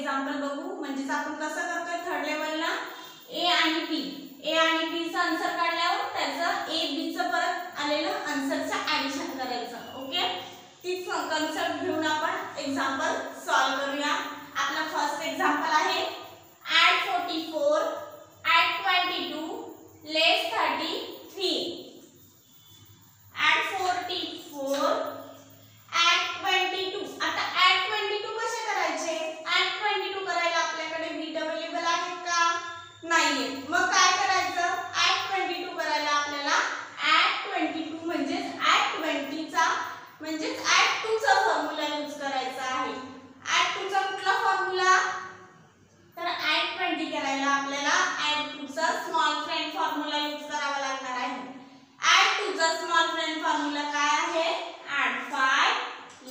Example बघू. म्हणजेच आपण कसं करतोय थर्ड लेवलला ए आणि बी, ए आणि बी चं आन्सर काढल्यावर त्याचं ए बी चं परत आलेलं आन्सरचं ऍडिशन करायचं. ओके, तीच कन्सेप्ट घेऊन आपण एक्झाम्पल सॉल्व करूया. आपला फर्स्ट एक्झाम्पल आहे add 44 add 22 less 33. Add 44 add 22. आता ऍड 22 कसे करायचे? ऍड 22 करायला आपल्याकडे बीट अवेलेबल आहेत का? नाहीये. मग काय करायचं? ऍड 22 करायला आपल्याला ऍड 22 म्हणजेच ऍड 20 चा म्हणजेच ऍड 2 चा फॉर्म्युला यूज करायचा आहे. ऍड 2 चा कुठला फॉर्म्युला? तर ऍड 20 करायला आपल्याला ऍड 2 चा स्मॉल फ्रेंड फॉर्म्युला यूज करावा लागणार आहे. ऍड 2 चा स्मॉल फ्रेंड फॉर्म्युला काय आहे? ऍड 5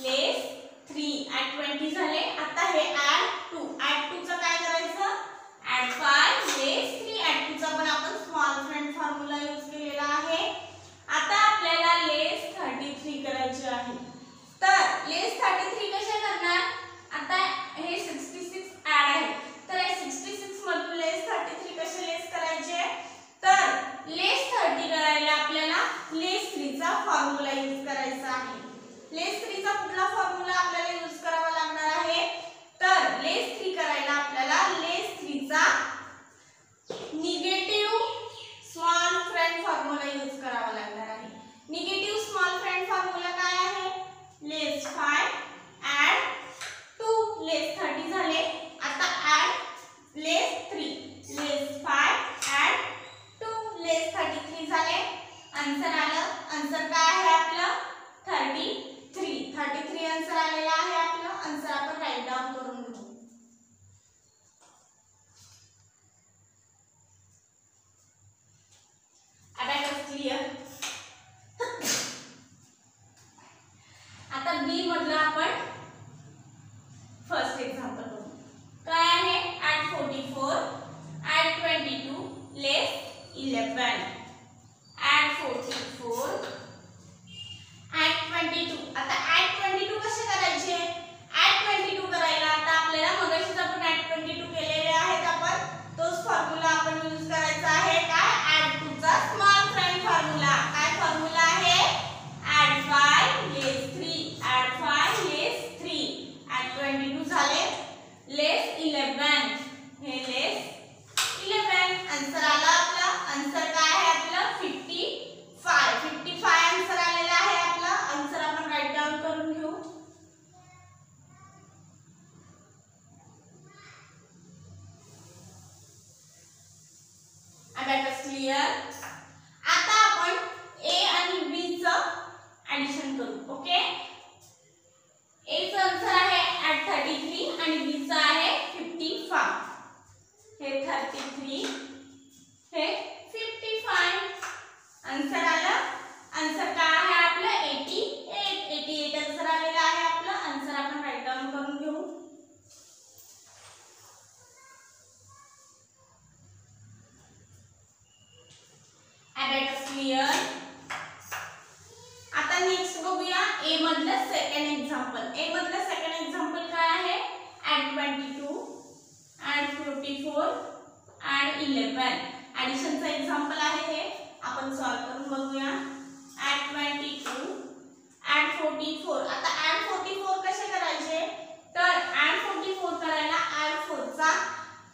लेस 3. ऍड 20 झाले. आता हे ऍड 2. ऍड 2 चा काय करायचं? ऍड 5 लेस 3. ऍड 2 चा पण आपण स्मॉल फ्रेंड फॉर्म्युला यूज केलेला आहे. आता आपल्याला लेस 33 करायचे आहे. तर लेस 33 कसे करणार? आता हे 66 ऍड आहे, तर हे 66 मधून लेस 33 कसे लेस करायचे? तर लेस 30 करायला आपल्याला लेस 3 चा फॉर्म्युला यूज करायचा आहे. लेस 3 चा कुठला फॉर्म्युला आपल्याला यूज करावा लागणार आहे? तर लेस 3 करायला आपल्याला लेस 3 चा negative small friend formula use करावा लागणार आहे. निगेटिव्ह स्मॉल फ्रेंड फॉर्म्युला काय आहे? लेस 5 ऍड 2 लेस 30 झाले. आता ऍड लेस 3 लेस 5 ऍड 2 लेस 33 झाले. आन्सर आलं. आन्सर काय आहे आपलं? 33 आन्सर आलेला आहे आपलं. आन्सर आपण राईट डाऊन करून घेऊ. क्लियर. आता बी मधला आपण फर्स्ट एक्झाम्पल बघू. काय आहे? Add 44 add 22 less 11. Add 44 add 22. आता ऍड 22 कसे करायचे? ऍड 22 करायला आता आपल्याला मगाशीच आपण ऍड 22 केलेले आहेत. आपण तोच फॉर्म्युला आपण यूज करायचा आहे. काय? ऍड 2 चा स्मॉल फ्रेंड फॉर्म्युला. काय फॉर्म्युला आहे? ऍड 5 लेस 3. ऍड 5 लेस 3. ऍड 22 झाले. लेस 11. हे लेस 11. आन्सर आला आपला. आन्सर काय आहे आपलं? 55 आन्सर आलेला आहे आपला. आन्सर आपण राईट डाऊन करून घेऊ. क्लियर. आता आपण ए आणि बी चं ऍडिशन करू. ओके, ए चं आन्सर आहे ऍड 33 आणि बी चं आहे 55. हे 33 हे 55. आन्सर आलं. आन्सर काय आहे आपलं? 88 आन्सर आलेला आहे आपलं. आन्सर आपण राईट डाऊन करून घेऊ. क्लियर. आता नेक्स्ट बघूया ए मधलं सेकंड एक्झाम्पल. ए मधलं सेकंड एक्झाम्पल काय आहे? Add 22 add 44 add 11. ऍडिशनचं एक्झाम्पल आहे हे. आपण सॉल्व करून बघूया. Add 22 add 44. आता ऍड 44 कसे करायचे? तर ऍड 44 करायला ऍड 4 चा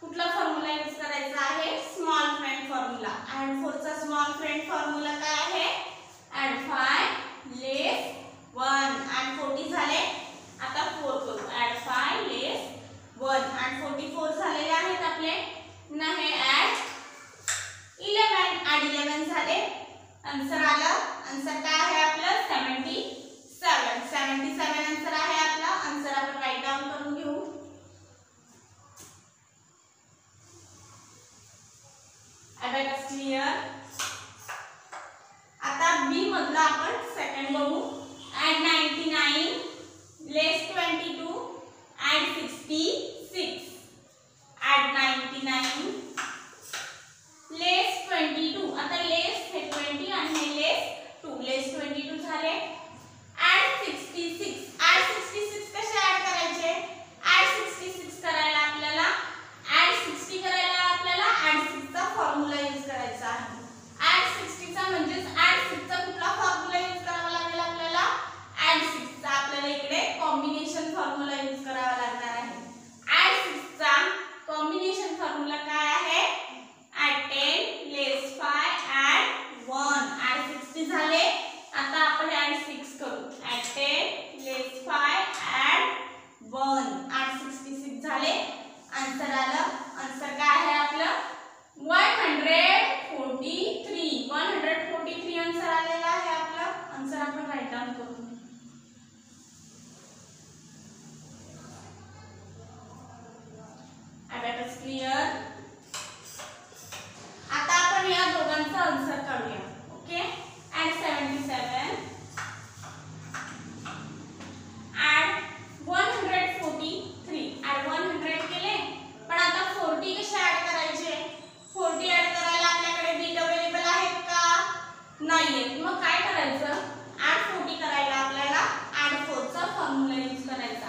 कुठला फॉर्म्युला यूज करायचा आहे? Small friend formula. ऍड 4 चा स्मॉल फ्रेंड फॉर्म्युला काय आहे? ऍड 5 लेस 1. ऍड 40 झाले. आता 4 करू. ऍड 5 लेस 1. ऍड 44 झालेले आहेत आपले. पुन्हा हे ऍड 11. ऍड 11 झाले. आन्सर आलं. आन्सर काय आहे आपलं? 77 आन्सर आहे आपला. आन्सर आपण राईट डाऊन करून घेऊ. क्लियर. आता बी मधला आपण सेकंड बघू. ऍड 99 लेस 22 ऍड 66. ऍड 99 लेस 22. आता लेस हे 20 आणि हे लेस 2. लेस 22 झाले. ऍड 66. ऍड 66 कसे ऍड करायचे? ऍड 66 करायला 60 करायला आपल्याला ऍड 6 चा फॉर्म्युला यूज करायचा आहे. ऍड 60 चा म्हणजेच ऍड 6 चा कुठला फॉर्म्युला यूज करावा लागेल आपल्याला? ऍड 6 चा आपल्याला इकडे कॉम्बिनेशन फॉर्म्युला यूज करावा लागणार आहे. ऍड 6 चा कॉम्बिनेशन फॉर्म्युला काय आहे? ऍड 10 लेस 5 ऍड 1. ऍड 60 झाले. आता आपण ऍड 6 करू. ऍड 10 लेस 5 ऍड 1. ऍड 66 झाले. आन्सर आलं. आन्सर काय आहे आपलं? 143. 143 आन्सर आलेला आहे आपलं. आन्सर आपण राईट डाउन करू. Abacus clear. आता आपण या दोघांचा आन्सर काढूया. ओके. Add 77 add 143. ऍड 100 केले. पण आता 40 कसे ऍड करायचे? 40 ऍड करायला आपल्याकडे बीट अवेलेबल आहेत का? नाहीयेत. मग काय करायचं? ऍड 40 करायला आपल्याला ऍड 4 चा फॉर्म्युला यूज करायचा.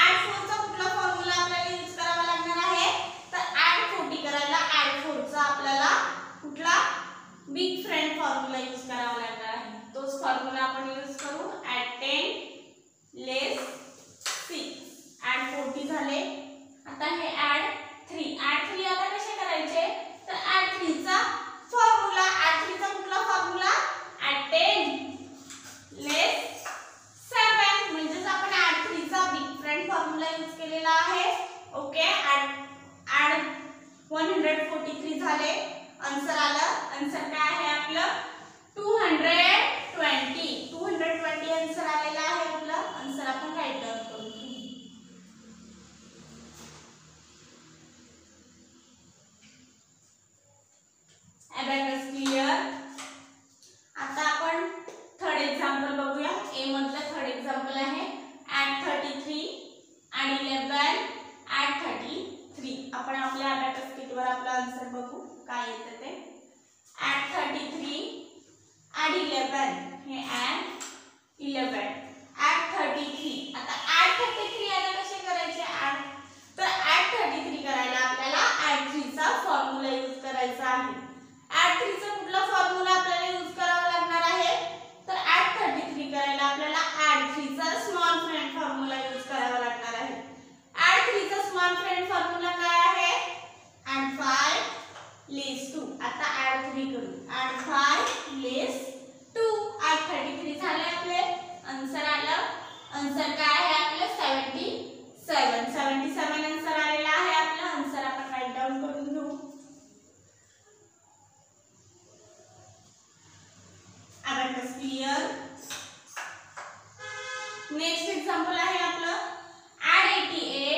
ऍड 4 चा कुठला फॉर्म्युला आपल्याला यूज करावा लागणार आहे? तर ऍड 40 करायला ऍड 4 चा आपल्याला कुठला बिग फ्रेंड फॉर्म्युला यूज करावा लागणार आहे. तोच फॉर्म्युला आपण यूज करू. ऍड 10 लेस 6 ऍड 40 झाले. आता हे ऍड 3. ऍड 3 आता कसे करायचे? तर ऍड 3 चा फॉर्म्युला. ऍड 3 चा कुठला फॉर्म्युला? ऍड 10 लेस 7 म्हणजेच आपण ऍड 3 चा बिग फ्रेंड फॉर्म्युला यूज केलेला आहे. ओके. ऍड 143 झाले. आन्सर आलं. आन्सर काय आहे आपलं? 220. 220 आन्सर आलेला आहे आपलं. आन्सर आपण राईट डाउन करू. Abacus clear. आता आपण थर्ड एक्झाम्पल बघूया. ए मधलं थर्ड एक्झाम्पल आहे. Add 33 add 11 add 33. आपण आपल्या अबॅकस कीटवर आपला आन्सर बघू काय येतं ते. ऍड 33 ऍड 11 हे ऍड 11 ऍड 33. आता ऍड 33 याला कसे करायचे? ऍड तर ऍड 33 करायला आपल्याला ऍड 3 चा फॉर्म्युला यूज करायचा आहे. ऍड 3 चा कुठला फॉर्म्युला आपल्याला यूज करावा लागणार आहे? तर ऍड 33 करायला आपल्याला ऍड 3 चा स्मॉल फ्रेंड फॉर्म्युला यूज करावा लागणार आहे. ऍड 3 चा स्मॉल फ्रेंड फॉर्म्युला काय आहे? ऍड 5 लेस 2. आता ऍड 3 करू. ऍड 5 लेस 2 ऍड 33 झाले आपले. आन्सर आलं. आन्सर काय आहे आपलं? 77. 77 आन्सर आलेला आहे आपलं. आन्सर आपण राईट डाउन करून घेऊ. Abacus clear. नेक्स्ट एक्झाम्पल आहे आपलं ऍड 88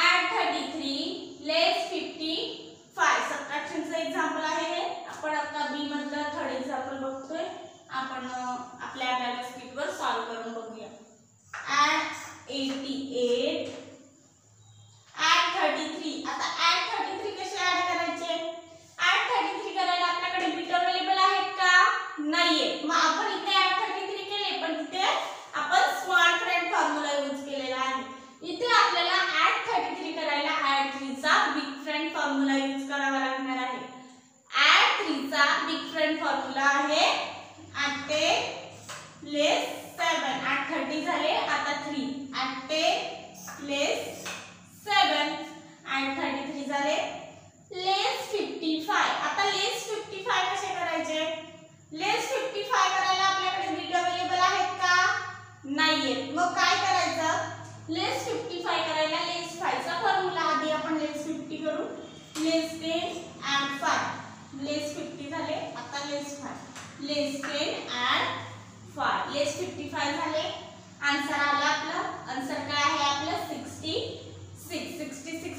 ऍड 33 लेस 55. सबट्रॅक्शनचं एक्झाम्पल आहे हे. आपण आता बी मधलं थर्ड एक्झाम्पल बघतोय. आपण आपल्या अबॅकस कीटवर सॉल्व्ह करून बघूया. Add 88 add 33. आता ऍड 33 कसे ऍड करायचे? ऍड 33 करायला आपल्याकडे बीट अवेलेबल आहेत का? नाहीये. मग आपण इथे ऍड 33 केले पण तिथे आपण स्मॉल फ्रेंड फॉर्म्युला यूज केलेला आहे. इथे आपल्याला ऍड 33 करायला ऍड 3 चा बिग फ्रेंड फॉर्म्युला यूज करावा लागणार आहे. ऍड 3 चा बिग फ्रेंड फॉर्म्युला आहे ऍड 10 लेस 7 ऍड 30 झाले. आता 3 ऍड 10 लेस 7 ऍड 33 झाले. लेस 55. आता लेस 55 कसे करायचे? लेस 55 करायला आपल्याकडे बीट अवेलेबल आहेत का? नाहीयेत. मग काय करायचं? लेस 55 करायला लेस 5 चा फॉर्म्युला. आधी आपण लेस 50 करू. लेस 10 ऍड 5 लेस 50 झाले. आता लेस 5 लेस 10 ऍड 5 लेस 55 झाले. आन्सर आला आपलं. आन्सर काय आहे आपलं? 66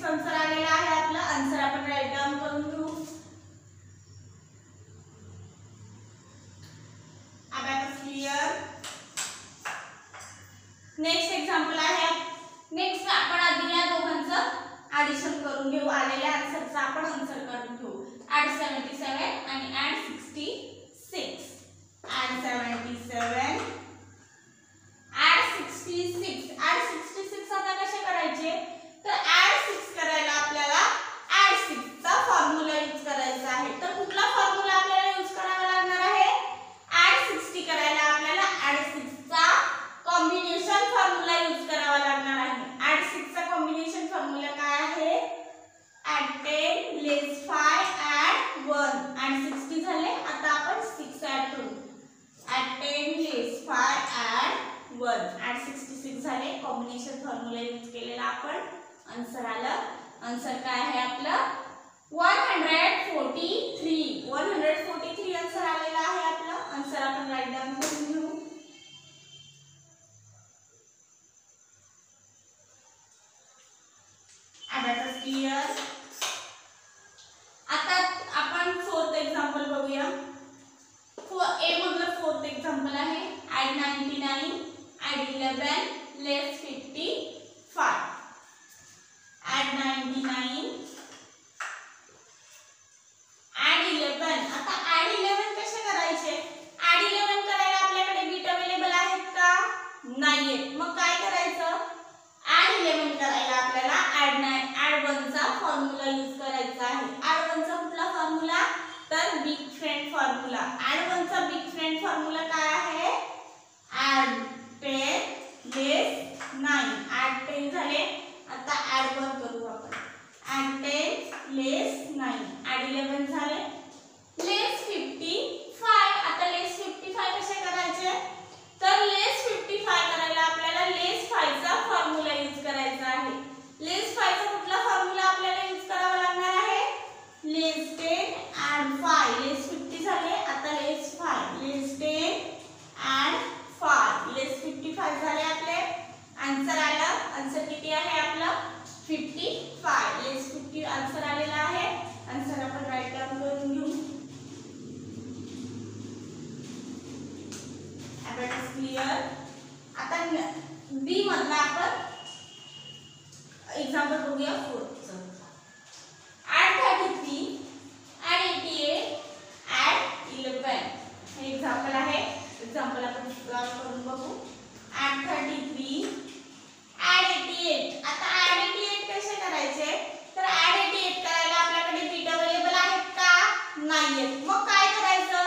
आन्सर आलेला आहे आपलं. आन्सर आपण राईट डाउन करून घेऊ. Abacus clear. नेक्स्ट एक्झाम्पल आहे. नेक्स्ट आपण आधी या दोघांचं ऍडिशन करून घेऊ. आलेल्या आन्सरचा आपण आन्सर काढून घेऊ. ऍड 77 आणि ऍड 66. Add 77 add 66. ऍड 66 आता कसे करायचे? तर ऍड 6 करायला आपल्याला ऍड फॉर्म्युला यूज केलेला आपण आन्सर आलं. आन्सर काय आहे आपलं 143. 143 आन्सर आलेला आहे आपलं. आन्सर आपण राईट डाउन करून घेऊ. Abacus clear. आता आपण फोर्थ एक्झाम्पल बघूया. ए मधलं फोर्थ एक्झाम्पल आहे add 99 add 11 less 55. Add 99 add 11. आता ऍड 11 कसे करायचे? ऍड 11 करायला आपल्याकडे बीट अवेलेबल आहेत का? नाहीये. मग काय करायचं? ऍड 11 करायला आपल्याला ऍड 1 चा फॉर्म्युला यूज करायचा आहे. ऍड 1 चा कुठला फॉर्म्युला? तर बिग फ्रेंड फॉर्म्युला. ऍड 1 चा बिग फ्रेंड फॉर्म्युला काय आहे? ऍड 10 लेस 9. ऍड 10 झाले. आता ऍड 1 करू आपण. ऍड 10 लेस 9. ऍड 11 झाले. लेस 55. आता लेस 55 कसे करायचे? तर लेस 55 करायला आपल्याला लेस 5 चा फॉर्म्युला यूज करायचा आहे. लेस 5 चा कुठला फॉर्म्युला आपल्याला यूज करावा लागणार आहे? लेस 10 ऍड 5. लेस 50 झाले. आता लेस 5. लेस 10 ऍड 5. लेस 55 झाले आपले. आन्सर आलं. आन्सर किती आहे आपलं 55. लेस 50 आन्सर आलेला आहे. आन्सर आपण राईट डाउन करून घेऊ. Abacus clear. आता बी मधला आपण एक्झाम्पल बघूया फोर्थचं. Add 33 add 88 add 11. हे एक्झाम्पल आहे. एक्झाम्पल आपण सॉल्व करून बघू. Add 33 add 88. आता ऍड 88 कसे करायचे? तर ऍड 88 करायला आपल्याकडे बीट अवेलेबल आहेत का? नाहीयेत. मग काय करायचं?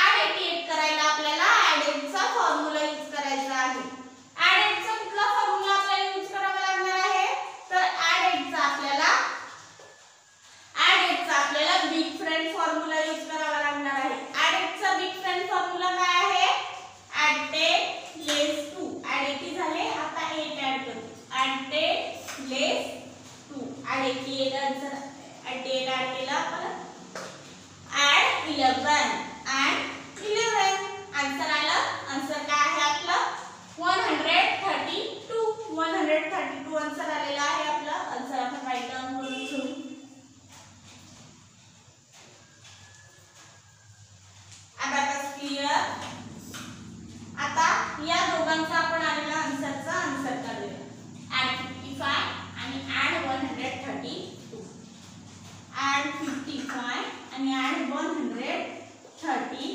ऍड 88 करायला आपल्याला ऍड 8 चा फॉर्म्युला यूज करायचा आहे. ऍड 8 चा कुठला फॉर्म्युला आपल्याला यूज करावा लागणार आहे? तर ऍड 8 चा आपल्याला बिग फ्रेंड फॉर्म्युला यूज करावा लागणार आहे. ऍड 8 चा बिग फ्रेंड फॉर्म्युला काय आहे? Add 10 less 2. ऍड 80 झाले. आता 8 ऍड करू. Add 10 less 2. Add 88 answer 88 add केला आपण. Add 11 add 11. आन्सर आलं. आन्सर काय आहे आपलं 132. 132 आन्सर आलेला आहे आपलं. आन्सर आपण राईट डाउन करून घेऊ. Abacus clear. आता या दोघांचा आपण आलेला आन्सरचा आन्सर काढूया. ऍड 55 आणि ऍड 132. ऍड 55 आणि ऍड 132.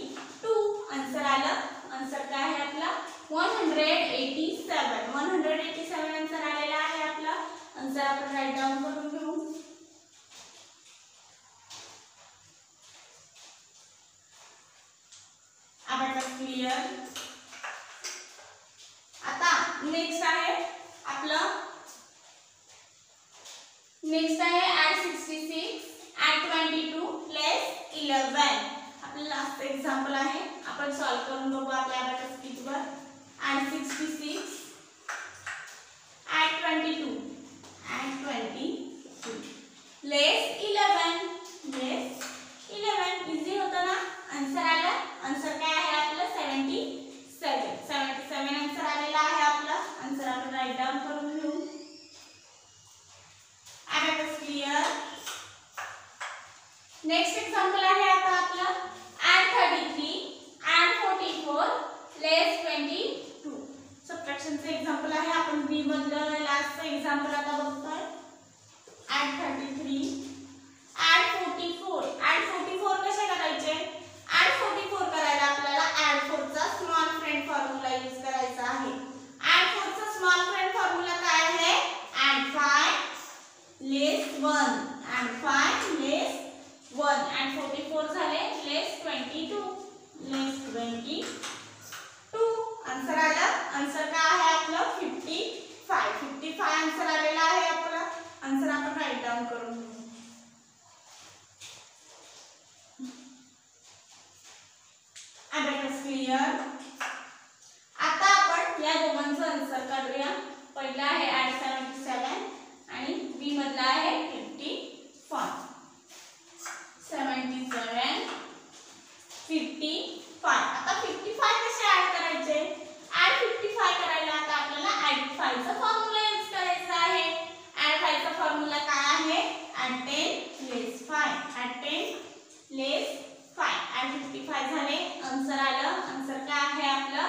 आन्सर आलं. आन्सर काय आहे आपला 187. 187 आन्सर आलेला आहे आपला. आन्सर आपण राईट डाउन करून घेऊ. Abacus clear. आता नेक्स्ट आहे आपलं ऍड 66 ऍड 22 लेस 11. आपलं लास्ट एक्झाम्पल आहे. आपण सॉल्व करून बघू आपल्या अबॅकस कीटवर. Add 66 add 22 less 11. लेस 11. इझी होतं ना. आन्सर आलं. आन्सर काय आहे आपलं 77 आन्सर आलेला आहे आपला. आन्सर आपण राईट डाउन करून घेऊ. Abacus clear. नेक्स्ट एक्झाम्पल आहे आता आपलं ऍड 33 ऍड 44 लेस 22. सबट्रॅक्शनचे एक्झाम्पल आहे. आपण बी मधलं लास्ट एक्झाम्पल आता बघतोय. Add 33 add 44. ऍड 44 कसे करायचे? ऍड 44 करायला आपल्याला ऍड 4 चा स्मॉल फ्रेंड फॉर्म्युला यूज करायचा आहे. ऍड 4 चा स्मॉल फ्रेंड फॉर्म्युला काय आहे? ऍड 5 लेस 1. ऍड 5 लेस 1. ऍड 44 झाले. लेस 22. लेस 22. आन्सर आलं. आन्सर काय आहे आपलं 55 आन्सर आलेला आहे आपला. आन्सर आपण राईट डाउन करून घेऊ. Abacus clear. आता आपण या दोघांचं आन्सर काढूया. पहिला आहे ॲड 77 आणि बी मधला आहे 55. 77 55. आता 55 कसे ऍड करायचे? ऍड 55 करायला आता आपल्याला ऍड 5 चा फॉर्म्युला यूज करायचा आहे. ऍड 5 चा फॉर्म्युला काय आहे? ऍड 10 लेस 5. ऍड 10 लेस 5. ऍड 55 झाले. आन्सर आलं. आन्सर काय आहे आपलं?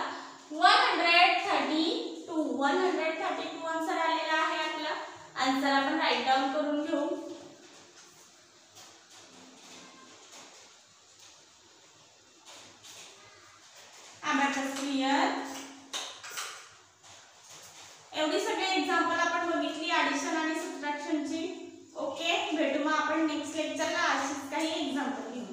132. 132 आन्सर आलेला आहे आपलं. आन्सर आपण राईट डाऊन करून घेऊ. क्लियर. एवढी सगळे एक्झाम्पल आपण बघितली ॲडिशन आणि सबट्रॅक्शनची. ओके, भेटू मग आपण नेक्स्ट लेक्चरला अशीच काही एक्झाम्पल घेऊ.